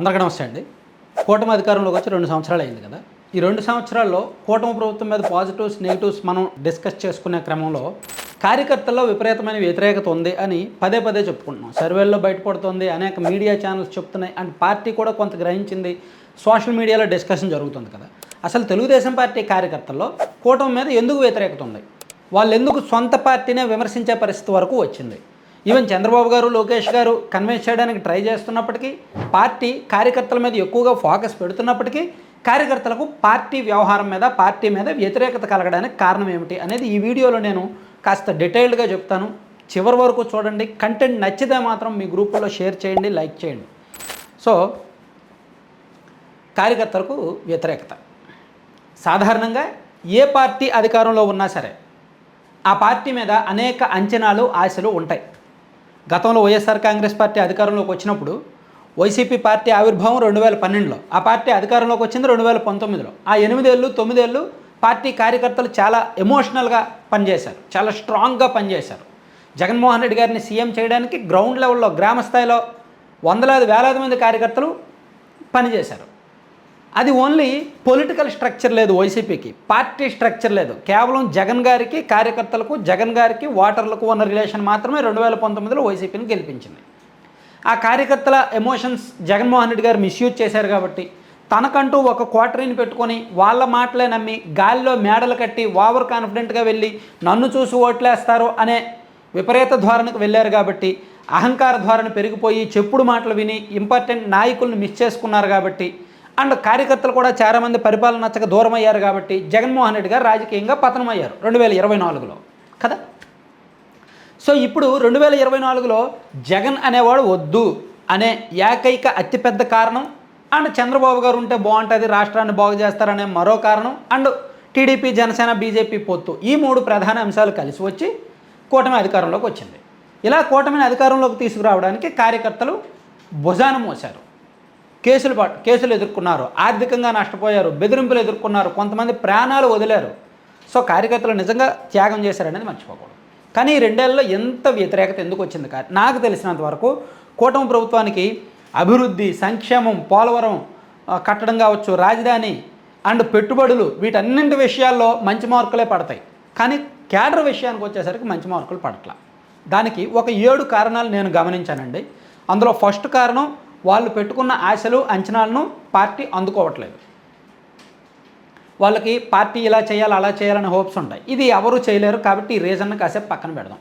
అందరికీ నమస్తే అండి. కూటమి అధికారంలోకి వచ్చి 2 సంవత్సరాలు అయింది కదా. ఈ 2 సంవత్సరాల్లో కూటమి ప్రభుత్వం మీద పాజిటివ్స్, నెగిటివ్స్ మనం డిస్కస్ చేసుకునే క్రమంలో కార్యకర్తల్లో విపరీతమైన వ్యతిరేకత ఉంది అని పదే పదే చెప్పుకుంటున్నాం. సర్వేల్లో బయటపడుతుంది, అనేక మీడియా ఛానల్స్ చెప్తున్నాయి, అండ్ పార్టీ కూడా కొంత గ్రహించింది. సోషల్ మీడియాలో డిస్కషన్ జరుగుతుంది కదా. అసలు తెలుగుదేశం పార్టీ కార్యకర్తల్లో కూటమి మీద ఎందుకు వ్యతిరేకత ఉంది, వాళ్ళు ఎందుకు సొంత పార్టీనే విమర్శించే పరిస్థితి వరకు వచ్చింది. ఈవెన్ చంద్రబాబు గారు, లోకేష్ గారు కన్విన్స్ చేయడానికి ట్రై చేస్తున్నప్పటికీ, పార్టీ కార్యకర్తల మీద ఎక్కువగా ఫోకస్ పెడుతున్నప్పటికీ, కార్యకర్తలకు పార్టీ వ్యవహారం మీద, పార్టీ మీద వ్యతిరేకత కలగడానికి కారణం ఏమిటి అనేది ఈ వీడియోలో నేను కాస్త డీటెయిల్డ్గా చెప్తాను. చివరి వరకు చూడండి. కంటెంట్ నచ్చితే మాత్రం మీ గ్రూపుల్లో షేర్ చేయండి, లైక్ చేయండి. సో కార్యకర్తలకు వ్యతిరేకత సాధారణంగా ఏ పార్టీ అధికారంలో ఉన్నా సరే ఆ పార్టీ మీద అనేక అంచనాలు, ఆశలు ఉంటాయి. గతంలో వైఎస్ఆర్ కాంగ్రెస్ పార్టీ అధికారంలోకి వచ్చినప్పుడు వైసీపీ పార్టీ ఆవిర్భావం 2012లో, ఆ పార్టీ అధికారంలోకి వచ్చింది 2019లో. ఆ 8 ఏళ్ళు 9 ఏళ్ళు పార్టీ కార్యకర్తలు చాలా ఎమోషనల్గా పనిచేశారు, చాలా స్ట్రాంగ్గా పనిచేశారు. జగన్మోహన్ రెడ్డి గారిని సీఎం చేయడానికి గ్రౌండ్ లెవెల్లో, గ్రామ స్థాయిలో వందలాది వేలాది మంది కార్యకర్తలు పనిచేశారు. అది ఓన్లీ పొలిటికల్ స్ట్రక్చర్ లేదు వైసీపీకి, పార్టీ స్ట్రక్చర్ లేదు. కేవలం జగన్ గారికి, కార్యకర్తలకు, జగన్ గారికి, ఓటర్లకు ఉన్న రిలేషన్ మాత్రమే 2019లో వైసీపీని గెలిపించింది. ఆ కార్యకర్తల ఎమోషన్స్ జగన్మోహన్ రెడ్డి గారు మిస్యూజ్ చేశారు కాబట్టి, తనకంటూ ఒక క్వార్టరీని పెట్టుకొని వాళ్ళ మాటలే నమ్మి గాలిలో మేడలు కట్టి ఓవర్ కాన్ఫిడెంట్గా వెళ్ళి నన్ను చూసి ఓట్లేస్తారు అనే విపరీత ధోరణికి వెళ్ళారు కాబట్టి, అహంకార ధోరణి పెరిగిపోయి చెప్పుడు మాటలు విని ఇంపార్టెంట్ నాయకులను మిస్ చేసుకున్నారు కాబట్టి, అండ్ కార్యకర్తలు కూడా చాలామంది పరిపాలన నచ్చక దూరం అయ్యారు కాబట్టి జగన్మోహన్ రెడ్డి గారు రాజకీయంగా పతనమయ్యారు 2024లో కదా. సో ఇప్పుడు 2024లో జగన్ అనేవాడు వద్దు అనే ఏకైక అతిపెద్ద కారణం, అండ్ చంద్రబాబు గారు ఉంటే బాగుంటుంది, రాష్ట్రాన్ని బాగు చేస్తారనే మరో కారణం, అండ్ టీడీపీ, జనసేన, బీజేపీ పొత్తు, ఈ 3 ప్రధాన అంశాలు కలిసి వచ్చి కూటమి అధికారంలోకి వచ్చింది. ఇలా కూటమిని అధికారంలోకి తీసుకురావడానికి కార్యకర్తలు భుజాన మోశారు. కేసులు ఎదుర్కొన్నారు, ఆర్థికంగా నష్టపోయారు, బెదిరింపులు ఎదుర్కొన్నారు, కొంతమంది ప్రాణాలు వదిలారు. సో కార్యకర్తలు నిజంగా త్యాగం చేశారనేది మర్చిపోకూడదు. కానీ ఈ 2 ఏళ్ళలో ఎంత వ్యతిరేకత ఎందుకు వచ్చింది? నాకు తెలిసినంత వరకు కూటమి ప్రభుత్వానికి అభివృద్ధి, సంక్షేమం, పోలవరం కట్టడం కావచ్చు, రాజధాని అండ్ పెట్టుబడులు, వీటన్నింటి విషయాల్లో మంచి మార్కులే పడతాయి. కానీ క్యాడర్ విషయానికి వచ్చేసరికి మంచి మార్కులు పడట్లా. దానికి ఒక 7 కారణాలు నేను గమనించానండి. అందులో ఫస్ట్ కారణం, వాళ్ళు పెట్టుకున్న ఆశలు, అంచనాలను పార్టీ అందుకోవట్లేదు. వాళ్ళకి పార్టీ ఇలా చేయాలి, అలా చేయాలని హోప్స్ ఉంటాయి. ఇది ఎవరు చేయలేరు కాబట్టి ఈ రీజన్ను కాసేపు పక్కన పెడదాం.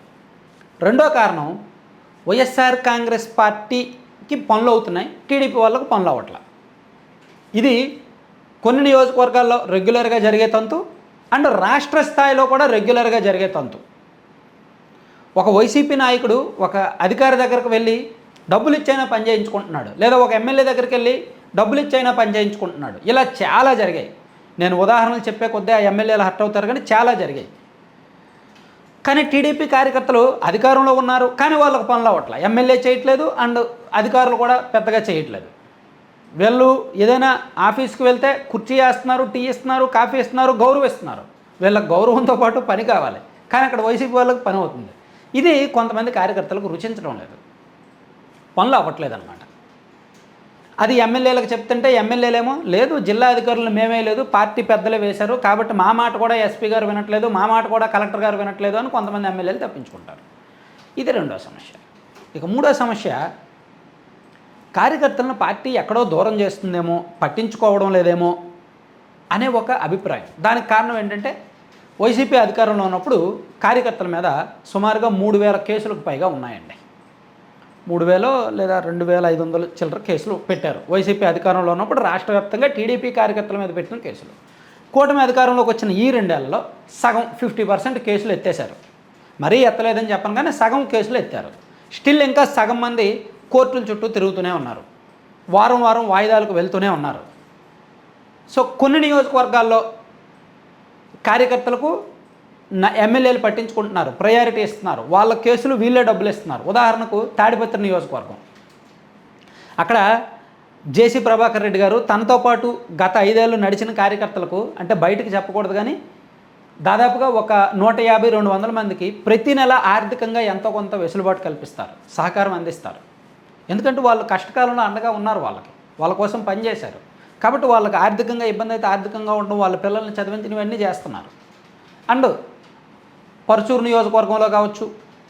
రెండో కారణం, వైఎస్ఆర్ కాంగ్రెస్ పార్టీకి పనులు అవుతున్నాయి, టీడీపీ వాళ్ళకు పనులు అవ్వట్లేదు. ఇది కొన్ని నియోజకవర్గాల్లో రెగ్యులర్గా జరిగే తంతు, అండ్ రాష్ట్ర స్థాయిలో కూడా రెగ్యులర్గా జరిగే తంతు. ఒక వైసీపీ నాయకుడు ఒక అధికారి దగ్గరకు వెళ్ళి డబ్బులు ఇచ్చైనా పని చేయించుకుంటున్నాడు, లేదా ఒక ఎమ్మెల్యే దగ్గరికి వెళ్ళి డబ్బులు ఇచ్చైనా పని చేయించుకుంటున్నాడు. ఇలా చాలా జరిగాయి. నేను ఉదాహరణలు చెప్పే కొద్దీ ఆ ఎమ్మెల్యేలు హర్ట్ అవుతారు, కానీ చాలా జరిగాయి. కానీ టీడీపీ కార్యకర్తలు అధికారంలో ఉన్నారు, కానీ వాళ్ళకు పనులు అవ్వట్లేదు. ఎమ్మెల్యే చేయట్లేదు, అండ్ అధికారులు కూడా పెద్దగా చేయట్లేదు. వీళ్ళు ఏదైనా ఆఫీస్కి వెళ్తే కుర్చీ వేస్తున్నారు, టీ ఇస్తున్నారు, కాఫీ ఇస్తున్నారు, గౌరవిస్తున్నారు. వీళ్ళకి గౌరవంతో పాటు పని కావాలి, కానీ అక్కడ వైసీపీ వాళ్ళకి పని అవుతుంది. ఇది కొంతమంది కార్యకర్తలకు రుచించడం లేదు, పనులు అవ్వట్లేదు అనమాట. అది ఎమ్మెల్యేలకు చెప్తుంటే ఎమ్మెల్యేలేమో లేదు, జిల్లా అధికారులను మేమే లేదు, పార్టీ పెద్దలే వేశారు కాబట్టి మా మాట కూడా ఎస్పీ గారు వినట్లేదు, మా మాట కూడా కలెక్టర్ గారు వినట్లేదు అని కొంతమంది ఎమ్మెల్యేలు తప్పించుకుంటారు. ఇది రెండో సమస్య. ఇక మూడో సమస్య, కార్యకర్తలను పార్టీ ఎక్కడో దూరం చేస్తుందేమో, పట్టించుకోవడం లేదేమో అనే ఒక అభిప్రాయం. దానికి కారణం ఏంటంటే, వైసీపీ అధికారంలో ఉన్నప్పుడు కార్యకర్తల మీద సుమారుగా 3000 కేసులకు పైగా ఉన్నాయండి. 3000 లేదా 2500 చిల్లర కేసులు పెట్టారు వైసీపీ అధికారంలో ఉన్నప్పుడు. రాష్ట్ర వ్యాప్తంగా టీడీపీ కార్యకర్తల మీద పెట్టిన కేసులు. కూటమి అధికారంలోకి వచ్చిన ఈ 2 ఏళ్లలో సగం 50% కేసులు ఎత్తేశారు. మరీ ఎత్తలేదని చెప్పను, కానీ సగం కేసులు ఎత్తారు. స్టిల్ ఇంకా సగం మంది కోర్టుల చుట్టూ తిరుగుతూనే ఉన్నారు, వారం వారం వాయిదాలకు వెళ్తూనే ఉన్నారు. సో కొన్ని నియోజకవర్గాల్లో కార్యకర్తలకు ఎమ్మెల్యేలు పట్టించుకుంటున్నారు, ప్రయారిటీ ఇస్తున్నారు, వాళ్ళ కేసులు వీళ్ళే డబ్బులు ఇస్తున్నారు. ఉదాహరణకు తాడిపత్రి నియోజకవర్గం, అక్కడ జేసీ ప్రభాకర్ రెడ్డి గారు తనతో పాటు గత 5 ఏళ్ళు నడిచిన కార్యకర్తలకు, అంటే బయటకు చెప్పకూడదు కానీ దాదాపుగా ఒక 150-200 మందికి ప్రతి నెల ఆర్థికంగా ఎంతో కొంత వెసులుబాటు కల్పిస్తారు, సహకారం అందిస్తారు. ఎందుకంటే వాళ్ళు కష్టకాలంలో అండగా ఉన్నారు వాళ్ళకి. వాళ్ళ కోసం పనిచేశారు. కాబట్టి వాళ్ళకి ఆర్థికంగా ఇబ్బంది అయితే ఆర్థికంగా ఉండడం, వాళ్ళ పిల్లల్ని చదివించడం ఇవన్నీ చేస్తున్నారు. అండ్ పరుచూరు నియోజకవర్గంలో కావచ్చు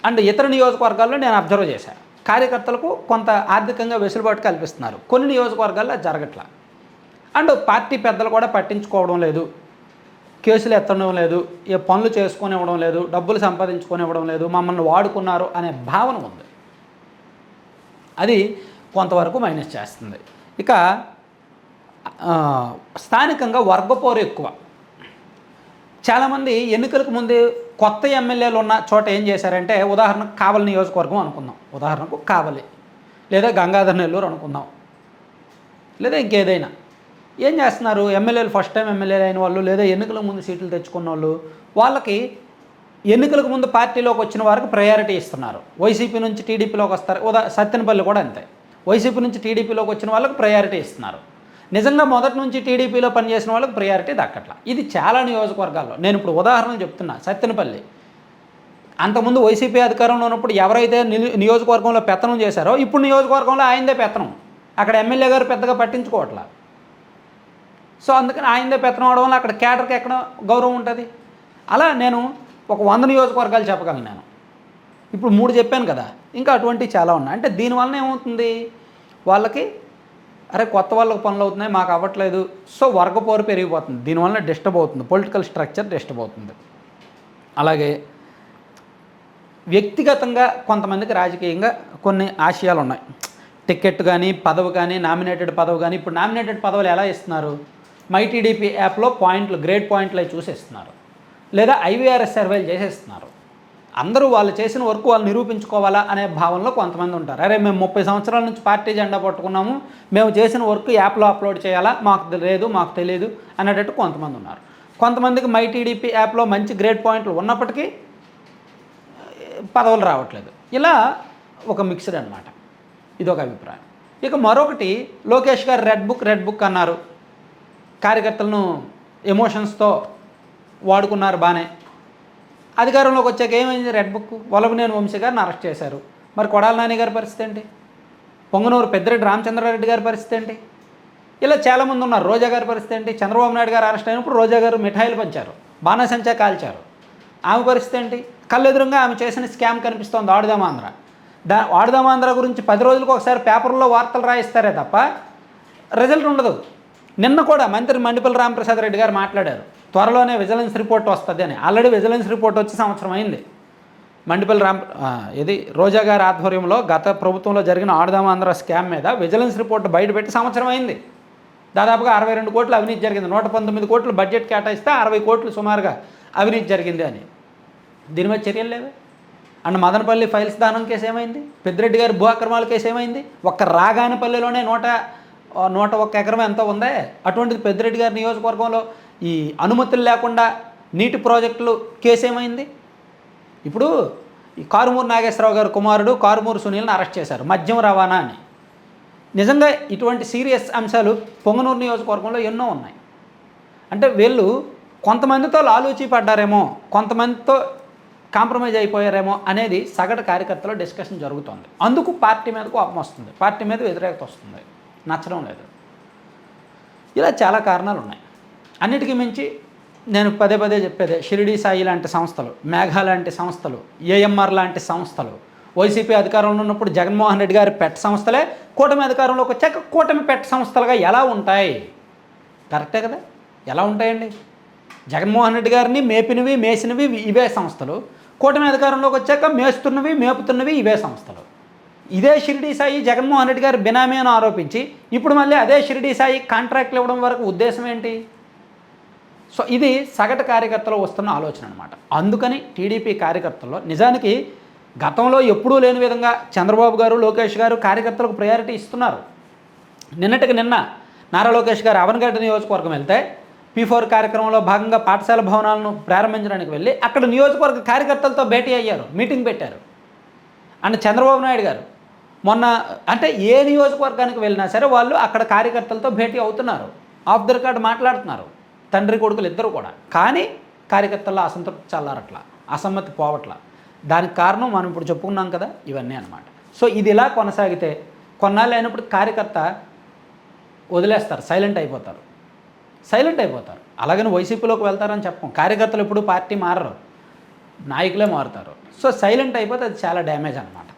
అండ్ ఇతర నియోజకవర్గాల్లో నేను అబ్జర్వ్ చేశాను. కార్యకర్తలకు కొంత ఆర్థికంగా వెసులుబాటు కల్పిస్తున్నారు. కొన్ని నియోజకవర్గాల్లో అది జరగట్లా. అండ్ పార్టీ పెద్దలు కూడా పట్టించుకోవడం లేదు, కేసులు ఎత్తడం లేదు, ఏ పనులు చేసుకొని ఇవ్వడం లేదు, డబ్బులు సంపాదించుకొని ఇవ్వడం లేదు, మమ్మల్ని వాడుకున్నారు అనే భావన ఉంది. అది కొంతవరకు మైనస్ చేస్తుంది. ఇక స్థానికంగా వర్గపోరు ఎక్కువ. చాలామంది ఎన్నికలకు ముందే కొత్త ఎమ్మెల్యేలు ఉన్న చోట ఏం చేశారంటే, ఉదాహరణకు కావలి నియోజకవర్గం అనుకుందాం, ఉదాహరణకు కావలి లేదా గంగాధర నెల్లూరు అనుకుందాం, లేదా ఇంకేదైనా. ఏం చేస్తున్నారు, ఎమ్మెల్యేలు ఫస్ట్ టైం ఎమ్మెల్యేలు అయిన వాళ్ళు లేదా ఎన్నికలకు ముందు సీట్లు తెచ్చుకున్న వాళ్ళు, వాళ్ళకి ఎన్నికలకు ముందు పార్టీలోకి వచ్చిన వారికి ప్రయారిటీ ఇస్తున్నారు. వైసీపీ నుంచి టీడీపీలోకి వస్తారు, సత్తెనపల్లి కూడా అంతే. వైసీపీ నుంచి టీడీపీలోకి వచ్చిన వాళ్ళకి ప్రయారిటీ ఇస్తున్నారు. నిజంగా మొదటి నుంచి టీడీపీలో పనిచేసిన వాళ్ళకి ప్రయారిటీ దక్కట్లా. ఇది చాలా నియోజకవర్గాల్లో. నేను ఇప్పుడు ఉదాహరణలు చెప్తున్నా. సత్తెనపల్లి అంతకుముందు వైసీపీ అధికారంలో ఉన్నప్పుడు ఎవరైతే నియోజకవర్గంలో పెత్తనం చేశారో ఇప్పుడు నియోజకవర్గంలో ఆయనదే పెత్తనం. అక్కడ ఎమ్మెల్యే గారు పెద్దగా పట్టించుకోవట్లా. సో అందుకని ఆయనదే పెత్తనం అవడం వల్ల అక్కడ కేడర్కి ఎక్కడ గౌరవం ఉంటుంది. అలా నేను ఒక 100 నియోజకవర్గాలు చెప్పగలను నేను. ఇప్పుడు 3 చెప్పాను కదా, ఇంకా అటువంటివి చాలా ఉన్నాయి. అంటే దీనివల్ల ఏమవుతుంది, వాళ్ళకి అరే కొత్త వాళ్ళకి పనులు అవుతున్నాయి, మాకు అవ్వట్లేదు. సో వర్గపోరు పెరిగిపోతుంది. దీనివల్ల డిస్టర్బ్ అవుతుంది, పొలిటికల్ స్ట్రక్చర్ డిస్టర్బ్ అవుతుంది. అలాగే వ్యక్తిగతంగా కొంతమందికి రాజకీయంగా కొన్ని ఆశయాలు ఉన్నాయి. టికెట్ కానీ పదవి కానీ నామినేటెడ్ పదవి కానీ. ఇప్పుడు నామినేటెడ్ పదవులు ఎలా ఇస్తున్నారు, మైటీడీపీ యాప్లో పాయింట్లు, గ్రేడ్ పాయింట్లు అవి చూసేస్తున్నారు, లేదా ఐవీఆర్ఎస్ సర్వేలు చేసేస్తున్నారు. అందరూ వాళ్ళు చేసిన వర్క్ వాళ్ళు నిరూపించుకోవాలా అనే భావనలో కొంతమంది ఉంటారు. అరే మేము 30 సంవత్సరాల నుంచి పార్టీ జెండా పట్టుకున్నాము, మేము చేసిన వర్క్ యాప్లో అప్లోడ్ చేయాలా, మాకు లేదు, మాకు తెలియదు అనేటట్టు కొంతమంది ఉన్నారు. కొంతమందికి మైటీడీపీ యాప్లో మంచి గ్రేడ్ పాయింట్లు ఉన్నప్పటికీ పదవులు రావట్లేదు. ఇలా ఒక మిక్స్డ్ అనమాట. ఇదొక అభిప్రాయం. ఇక మరొకటి, లోకేష్ గారు రెడ్ బుక్ అన్నారు, కార్యకర్తలను ఎమోషన్స్తో వాడుకున్నారు బాగానే. అధికారంలోకి వచ్చాక ఏమైంది, రెడ్ బుక్ వల్లభనేని వంశీ గారిని అరెస్ట్ చేశారు. మరి కొడాల నాని గారి పరిస్థితి ఏంటి, పొంగనూరు పెద్దిరెడ్డి రామచంద్రారెడ్డి గారి పరిస్థితి ఏంటి, ఇలా చాలామంది ఉన్నారు. రోజా గారి పరిస్థితి ఏంటి, చంద్రబాబు నాయుడు గారు అరెస్ట్ అయినప్పుడు రోజా గారు మిఠాయిలు పంచారు, బాణాసంచా కాల్చారు. ఆమె పరిస్థితి ఏంటి, కళ్ళెదురుగా ఆమె చేసిన స్కామ్ కనిపిస్తోంది. ఆడుదామాంధ్ర. ఆడుదామాంధ్ర గురించి 10 రోజులకు ఒకసారి పేపర్లో వార్తలు రాయిస్తారే తప్ప రిజల్ట్ ఉండదు. నిన్న కూడా మంత్రి మండిపల్లి రామప్రసాద్ రెడ్డి గారు మాట్లాడారు, త్వరలోనే విజిలెన్స్ రిపోర్ట్ వస్తుంది అని. ఆల్రెడీ విజిలెన్స్ రిపోర్ట్ వచ్చి సంవత్సరం అయింది. ఇది రోజా గారి ఆధ్వర్యంలో గత ప్రభుత్వంలో జరిగిన ఆడుదామాంధ్ర స్కామ్ మీద విజిలెన్స్ రిపోర్ట్ బయటపెట్టి సంవత్సరం అయింది. దాదాపుగా 62 కోట్లు అవినీతి జరిగింది. 119 కోట్లు బడ్జెట్ కేటాయిస్తే 60 కోట్లు సుమారుగా అవినీతి జరిగింది అని. దీని మీద చర్యలు లేవే. అండ్ మదనపల్లి ఫైల్స్ దానం కేసు ఏమైంది, పెద్దిరెడ్డి గారి భూ అక్రమాల కేసు ఏమైంది, ఒక్క రాగానపల్లిలోనే 101 ఎకరం ఎంతో ఉందే. అటువంటిది పెద్దిరెడ్డి గారి నియోజకవర్గంలో ఈ అనుమతులు లేకుండా నీటి ప్రాజెక్టులు కేసు ఏమైంది. ఇప్పుడు ఈ కారుమూరు నాగేశ్వరరావు గారు కుమారుడు కారుమూరు సునీల్ని అరెస్ట్ చేశారు, మద్యం రవాణా అని. నిజంగా ఇటువంటి సీరియస్ అంశాలు పొంగనూరు నియోజకవర్గంలో ఎన్నో ఉన్నాయి. అంటే వీళ్ళు కొంతమందితో లాలూచీ పడ్డారేమో, కొంతమందితో కాంప్రమైజ్ అయిపోయారేమో అనేది సగటు కార్యకర్తలో డిస్కషన్ జరుగుతుంది. అందుకు పార్టీ మీద కోపం వస్తుంది, పార్టీ మీద వ్యతిరేకత వస్తుంది, నచ్చడం లేదు. ఇలా చాలా కారణాలు ఉన్నాయి. అన్నిటికీ మించి నేను పదే చెప్పేదే, షిరిడీ సాయి లాంటి సంస్థలు, మేఘా లాంటి సంస్థలు, ఏఎంఆర్ లాంటి సంస్థలు వైసీపీ అధికారంలో ఉన్నప్పుడు జగన్మోహన్ రెడ్డి గారి పెట్ సంస్థలే కూటమి అధికారంలోకి వచ్చాక కూటమి పెట్ సంస్థలుగా ఎలా ఉంటాయి? కరెక్టే కదా, ఎలా ఉంటాయండి? జగన్మోహన్ రెడ్డి గారిని మేపినవి మేసినవి ఇవే సంస్థలు, కూటమి అధికారంలోకి వచ్చాక మేస్తున్నవి మేపుతున్నవి ఇవే సంస్థలు. ఇదే షిరిడీ సాయి జగన్మోహన్ రెడ్డి గారి బినామీ అని ఆరోపించి ఇప్పుడు మళ్ళీ అదే షిరిడీ సాయి కాంట్రాక్ట్లు ఇవ్వడం వరకు ఉద్దేశం ఏంటి? సో ఇది సగటు కార్యకర్తలో వస్తున్న ఆలోచన అనమాట. అందుకని టీడీపీ కార్యకర్తల్లో నిజానికి గతంలో ఎప్పుడూ లేని విధంగా చంద్రబాబు గారు లోకేష్ గారు కార్యకర్తలకు ప్రయారిటీ ఇస్తున్నారు. నిన్నటికి నిన్న నారా లోకేష్ గారు అవనగడ్డ నియోజకవర్గం వెళ్తే P4 కార్యక్రమంలో భాగంగా పాఠశాల భవనాలను ప్రారంభించడానికి వెళ్ళి అక్కడ నియోజకవర్గ కార్యకర్తలతో భేటీ అయ్యారు, మీటింగ్ పెట్టారు. అండ్ చంద్రబాబు నాయుడు గారు మొన్న అంటే ఏ నియోజకవర్గానికి వెళ్ళినా సరే వాళ్ళు అక్కడ కార్యకర్తలతో భేటీ అవుతున్నారు, ఆఫ్ ద రికార్డ్ మాట్లాడుతున్నారు, తండ్రి కొడుకులు ఇద్దరు కూడా. కానీ కార్యకర్తల్లో అసంతృప్తి చల్లారట్లా, అసమ్మతి పోవట్లా. దానికి కారణం మనం ఇప్పుడు చెప్పుకున్నాం కదా, ఇవన్నీ అనమాట. సో ఇది ఇలా కొనసాగితే కొన్నాళ్ళు అయినప్పుడు కార్యకర్త వదిలేస్తారు, సైలెంట్ అయిపోతారు. అలాగని వైసీపీలోకి వెళ్తారని చెప్పం. కార్యకర్తలు ఎప్పుడు పార్టీ మారరు, నాయకులే మారుతారు. సో సైలెంట్ అయిపోతే అది చాలా డ్యామేజ్ అనమాట.